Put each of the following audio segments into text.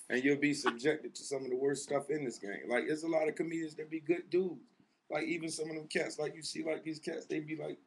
And you'll be subjected to some of the worst stuff in this game. Like, there's a lot of comedians that be good dudes. Like, even some of them cats, like, you see, like, these cats, they be, like,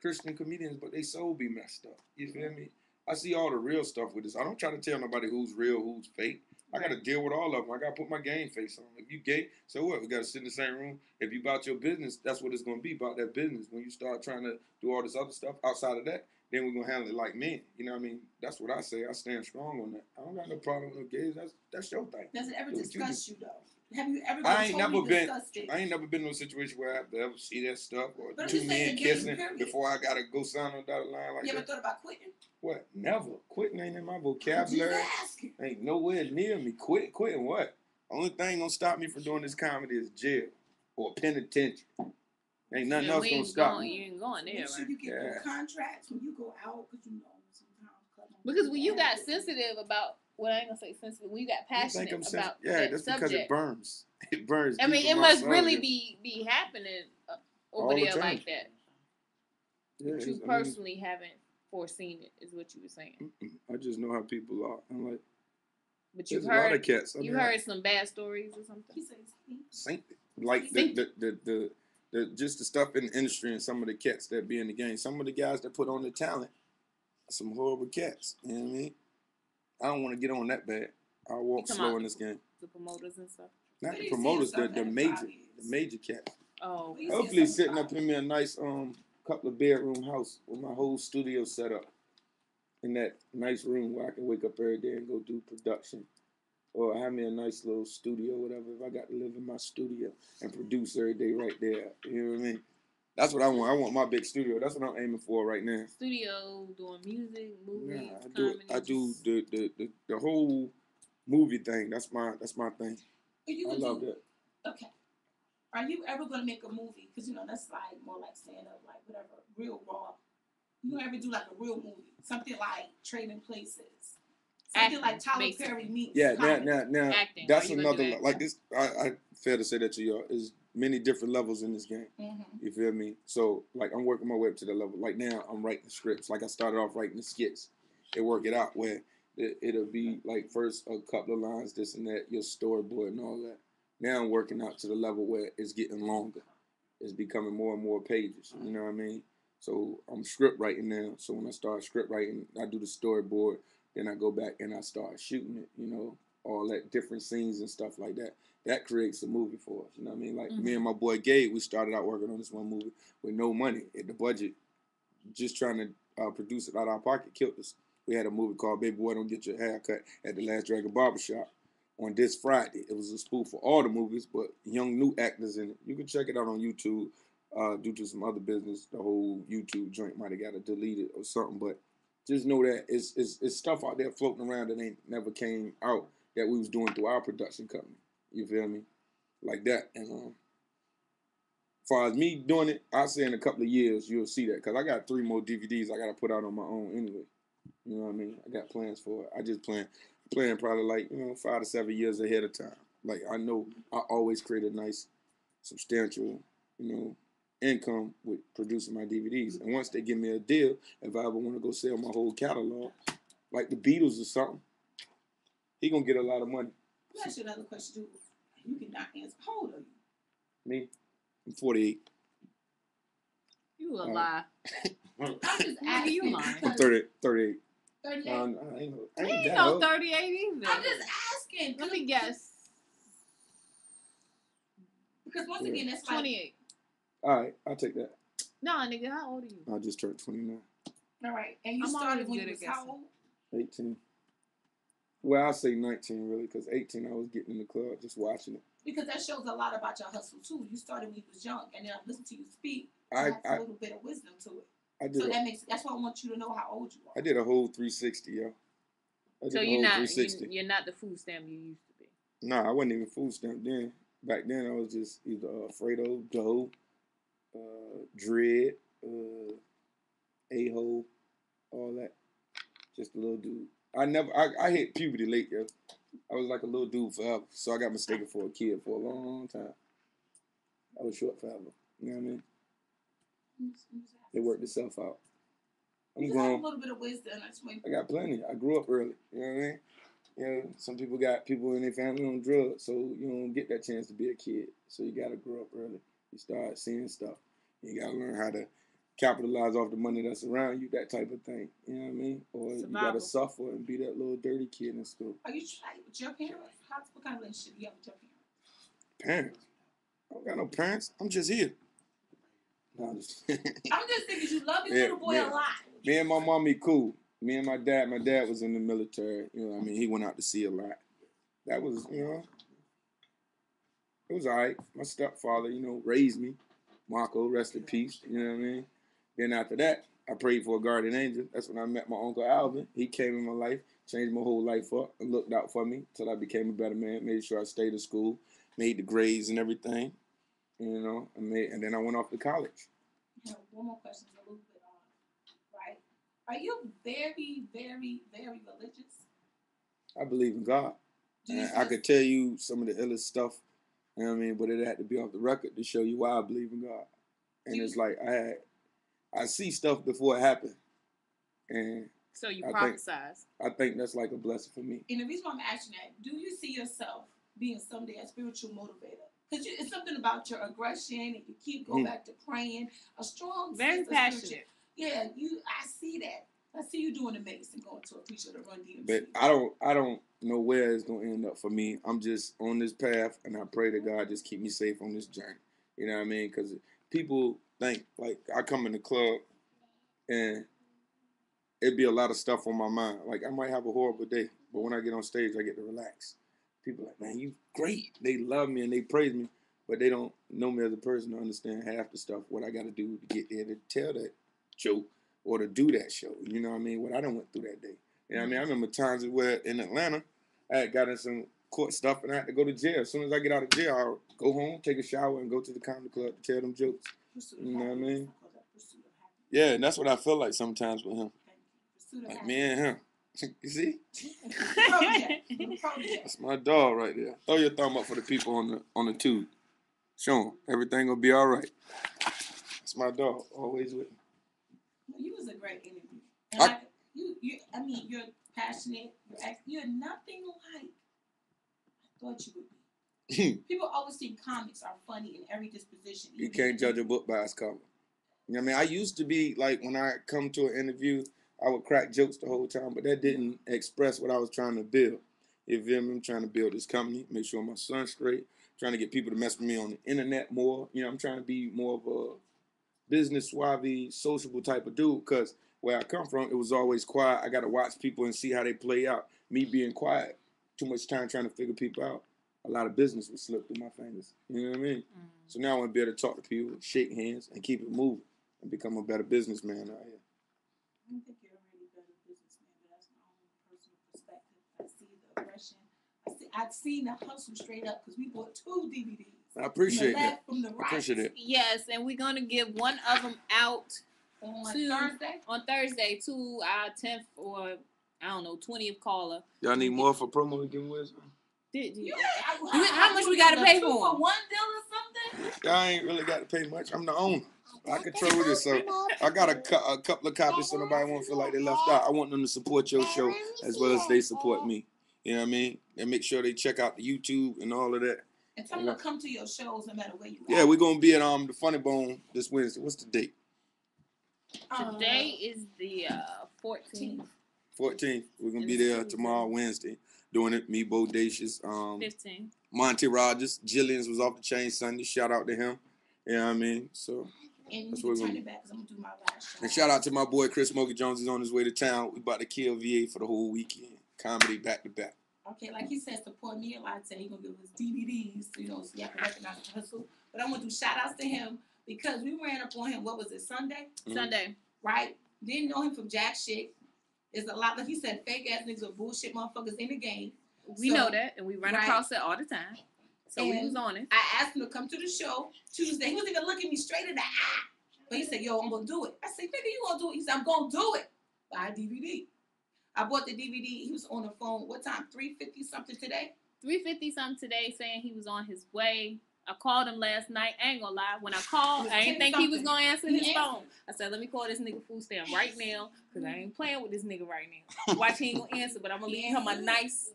Christian comedians, but they soul be messed up. You feel me? I see all the real stuff with this. I don't try to tell nobody who's real, who's fake. I got to deal with all of them. I got to put my game face on. If you gay, so what? We got to sit in the same room. If you about your business, that's what it's going to be, about that business. When you start trying to do all this other stuff outside of that, then we're going to handle it like men. You know what I mean? That's what I say. I stand strong on that. I don't got no problem with gays. That's your thing. Does it ever disgust you, though? Have you ever disgusted? I ain't never been in a situation where I have to ever see that stuff or two men kissing before I got to go sign on dotted line like that. You ever thought about quitting? What? Never. Quitting ain't in my vocabulary. Ain't nowhere near me. Quitting what? Only thing gonna stop me from doing this comedy is jail or penitentiary. Ain't nothing else gonna stop me. You ain't going there, right? So you get your contracts when you go out, because you know sometimes. Because when you got sensitive about, well, I ain't gonna say sensitive. When you got passionate about that's subject, because it burns. It burns. I mean, it must really be happening over there like that. Yeah, but you personally haven't foreseen it, is what you were saying. I just know how people are. I'm like, but you've heard a lot of cats. You heard some bad stories or something. He said, like the just the stuff in the industry and some of the cats that be in the game. Some of the guys that put on the talent, some horrible cats. You know what I mean? I don't want to get on that bad. I'll walk slow in this game. The promoters and stuff. Not the promoters, the major cats. Oh, hopefully sitting up in me a nice couple of bedroom house with my whole studio set up in that nice room where I can wake up every day and go do production, or have me a nice little studio, whatever. If I got to live in my studio and produce every day right there, you know what I mean? That's what I want. I want my big studio. That's what I'm aiming for right now. Studio, doing music, movies, I do the whole movie thing. That's my thing. I love that. Okay. Are you ever going to make a movie? Because, that's like more like stand-up, like whatever, real raw. You ever do like a real movie? Something like Trading Places. Something like Tyler Perry meets. Yeah, now acting. That's another, like this, I fair to say that to y'all, is many different levels in this game. Mm-hmm. You feel me? So, like, I'm working my way up to that level. Like, now, I'm writing scripts. Like, I started off writing the skits. They work it out where it'll be, like, first a couple of lines, this and that, your storyboard and all that. Now I'm working out to the level where it's getting longer. It's becoming more and more pages. You know what I mean? So I'm script writing now. So when I start script writing, I do the storyboard. Then I go back and I start shooting it, all that different scenes and stuff like that. That creates a movie for us. You know what I mean? Like me and my boy Gabe, we started out working on this one movie with no money. The budget, just trying to produce it out of our pocket, killed us. We had a movie called Baby Boy Don't Get Your Hair Cut at the Last Dragon Barbershop on this Friday. It was a spoof for all the movies, but young new actors in it. You can check it out on YouTube. Due to some other business, the whole YouTube joint might have got to delete it or something, but just know that it's stuff out there floating around that ain't never came out that we was doing through our production company. You feel me? Like that. And as far as me doing it, I'll say in a couple of years you'll see that, because I got 3 more DVDs I got to put out on my own anyway. You know what I mean? I got plans for it. I just playing probably like 5 to 7 years ahead of time. Like, I know I always create a nice, substantial, income with producing my DVDs. And once they give me a deal, if I ever want to go sell my whole catalog, like the Beatles or something, he gonna get a lot of money. Let me ask you another question too. You cannot answer. How old are you? Me? I'm 48. You a lie. I'm just asking. You lying. I'm 38. 38? I ain't no 38 either. I'm just asking. Let me guess. Because once again, that's 28. All right, I'll take that. Nah, nigga, how old are you? I just turned 29. All right, and you started when you was how old? 18. Well, I'll say 19 really, because 18 I was getting in the club just watching it. Because that shows a lot about your hustle too. You started when you was young, and then I listened to you speak. I have a little bit of wisdom to it. So that's why I want you to know how old you are. I did a whole 360, yo. So you're not the food stamp you used to be. No, I wasn't even food stamp then. Back then I was just either Fredo, Doe, Dread, A-hole, all that. Just a little dude. I hit puberty late, yo. I was like a little dude forever. So I got mistaken for a kid for a long time. I was short forever. You know what I mean? It worked itself out. I'm grown. A little bit of wisdom. I got plenty. I grew up early. You know what I mean? You know, some people got people in their family on drugs, so you don't get that chance to be a kid. So you got to grow up early. You start seeing stuff. You got to learn how to capitalize off the money that's around you, that type of thing. You know what I mean? Or you got to suffer and be that little dirty kid in school. Are you trying with your parents? What kind of relationship do you have with your parents? I don't got no parents. I'm just here. No, I'm just thinking you love your little boy a lot. Me and my mommy cool. Me and my dad was in the military. You know what I mean? He went out to sea a lot. That was, you know, it was all right. My stepfather, you know, raised me. Marco, rest in peace. You know what I mean? Then after that, I prayed for a guardian angel. That's when I met my Uncle Alvin. He came in my life, changed my whole life up, and looked out for me until I became a better man, made sure I stayed in school, made the grades and everything. You know, and then I went off to college. One more question, a little bit on, right? Are you very, very, very religious? I believe in God. I could tell you some of the illest stuff, you know what I mean, but it had to be off the record to show you why I believe in God. And it's like I see stuff before it happened. And so you prophesize. I think that's like a blessing for me. And the reason why I'm asking that, do you see yourself being someday a spiritual motivator? Because it's something about your aggression, and you keep going back to praying. A strong, very passionate. Yeah, I see that. I see you doing amazing, going to a preacher to run DMC. But I don't know where it's gonna end up for me. I'm just on this path, and I pray that God just keep me safe on this journey. You know what I mean? Because people think like I come in the club, and it'd be a lot of stuff on my mind. Like I might have a horrible day, but when I get on stage, I get to relax. People are like, man, you great. They love me and they praise me, but they don't know me as a person to understand half the stuff, what I got to do to get there to tell that joke or to do that show. You know what I mean? What I done went through that day. You know what I mean? I remember times where in Atlanta, I had gotten some court stuff and I had to go to jail. As soon as I get out of jail, I'll go home, take a shower, and go to the comedy club to tell them jokes. You know what I mean? Yeah, and that's what I feel like sometimes with him. Like me and him. You see? That's my dog right there. Throw your thumb up for the people on the tube. Show them everything will be all right. That's my dog, always with me. You was a great interview. And I mean, you're passionate. You're nothing like I thought you would be. People always think comics are funny in every disposition. You can't judge a book by its cover. You know what I mean? I used to be like when I come to an interview, I would crack jokes the whole time, but that didn't express what I was trying to build. You feel me? I'm trying to build this company, make sure my son's straight, trying to get people to mess with me on the internet more. You know, I'm trying to be more of a business suave, sociable type of dude, because where I come from, it was always quiet. I got to watch people and see how they play out. Me being quiet, too much time trying to figure people out, a lot of business would slip through my fingers. You know what I mean? Mm-hmm. So now I want to be able to talk to people, shake hands, and keep it moving, and become a better businessman out here. I don't think you're already a better businessman, but that's my own personal perspective. I see the aggression. I've seen the hustle straight up because we bought 2 DVDs. I appreciate that. From the right. I appreciate it. Yes, and we're going to give one of them out on Thursday? On Thursday to our 10th or, 20th caller. Y'all need more for promo giveaways? Did you? Yeah, how much we got to pay for? For one deal or something? Y'all ain't really got to pay much. I'm the owner. I control this, so I got a couple of copies so nobody won't feel like they left out. I want them to support your show as well as they support me. You know what I mean? And make sure they check out the YouTube and all of that. And tell them to come to your shows no matter where you are. Yeah, we're going to be at the Funny Bone this Wednesday. What's the date? Today is the 14th. 14th. We're going to be there tomorrow, Wednesday, doing it. Me, Bodacious. 15. Monty Rogers. Jillian's was off the chain Sunday. Shout out to him. You know what I mean? So... And you can turn it back because I'm going to do my last show. And shout out to my boy Chris Smokey Jones. He's on his way to town. We about to kill VA for the whole weekend. Comedy back to back. Okay, like he said, support me a lot. He's going to give us DVDs, so you have to recognize the hustle. But I'm going to do shout outs to him because we ran up on him, what was it, Sunday? Mm-hmm. Sunday. Right? Didn't know him from jack shit. There's a lot, like he said, fake ass niggas or bullshit motherfuckers in the game. We know that, and we run across it all the time. So we was on it. I asked him to come to the show Tuesday. He wasn't even looking me straight in the eye. But he said, yo, I'm going to do it. I said, nigga, you going to do it? He said, I'm going to do it. Buy a DVD. I bought the DVD. He was on the phone. What time? 3:50 something today? 3:50 something today saying he was on his way. I called him last night. I ain't going to lie. When I called, I didn't think he was going to answer his phone. I said, let me call this nigga food stamp right now because I ain't playing with this nigga right now. Watch, he ain't going to answer, but I'm going to leave him a nice